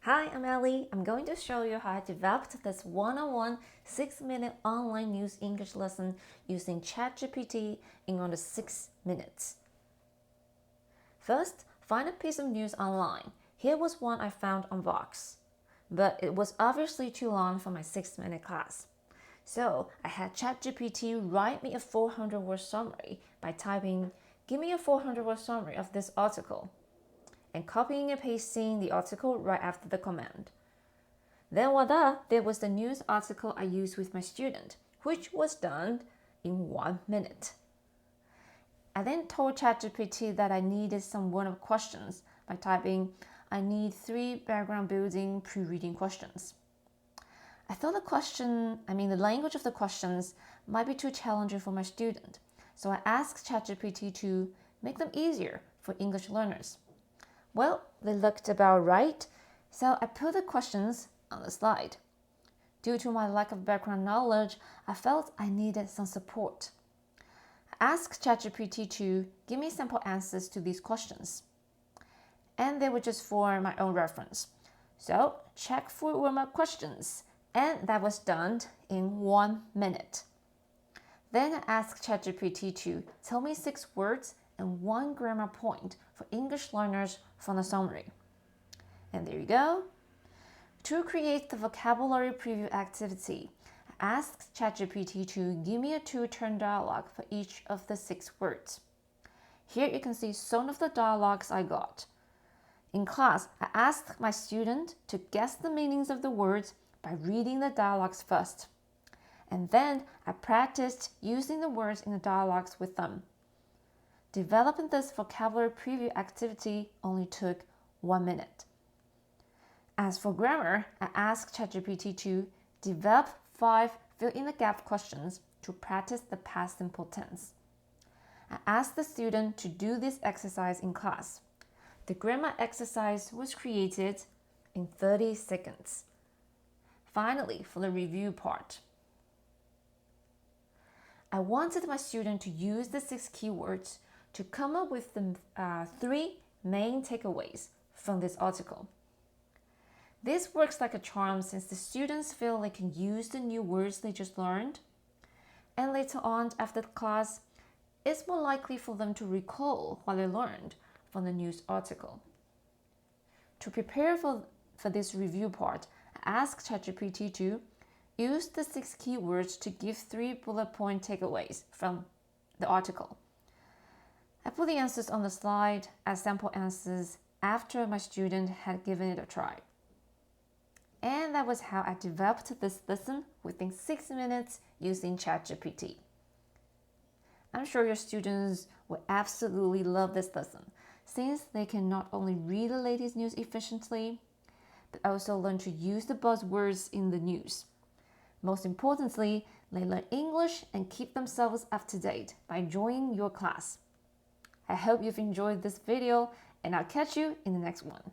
Hi, I'm Ellie. I'm going to show you how I developed this one-on-one 6-minute online news English lesson using ChatGPT in under 6 minutes. First, find a piece of news online. Here was one I found on Vox, but it was obviously too long for my 6-minute class. So I had ChatGPT write me a 400-word summary by typing, "Give me a 400-word summary of this article," and copying and pasting the article right after the command. Then voila, there was the news article I used with my student, which was done in 1 minute. I then told ChatGPT that I needed some warm-up questions by typing, "I need 3 background building pre-reading questions." I thought the language of the questions might be too challenging for my student, so I asked ChatGPT to make them easier for English learners. Well, they looked about right, so I put the questions on the slide. Due to my lack of background knowledge, I felt I needed some support. I asked ChatGPT to give me sample answers to these questions, and they were just for my own reference. So, check for warm-up questions, and that was done in 1 minute. Then I asked ChatGPT to tell me 6 words and 1 grammar point for English learners from the summary. And there you go. To create the vocabulary preview activity, I asked ChatGPT to give me a 2-turn dialogue for each of the 6 words. Here you can see some of the dialogues I got. In class, I asked my student to guess the meanings of the words by reading the dialogues first. And then I practiced using the words in the dialogues with them. Developing this vocabulary preview activity only took 1 minute. As for grammar, I asked ChatGPT to develop 5 fill-in-the-gap questions to practice the past simple tense. I asked the student to do this exercise in class. The grammar exercise was created in 30 seconds. Finally, for the review part, I wanted my student to use the 6 keywords to come up with the 3 main takeaways from this article. This works like a charm since the students feel they can use the new words they just learned, and later on after the class, it's more likely for them to recall what they learned from the news article. To prepare for this review part, I asked ChatGPT to use the 6 keywords to give 3 bullet point takeaways from the article. I put the answers on the slide as sample answers after my student had given it a try. And that was how I developed this lesson within 6 minutes using ChatGPT. I'm sure your students will absolutely love this lesson, since they can not only read the latest news efficiently, but also learn to use the buzzwords in the news. Most importantly, they learn English and keep themselves up to date by joining your class. I hope you've enjoyed this video, and I'll catch you in the next one.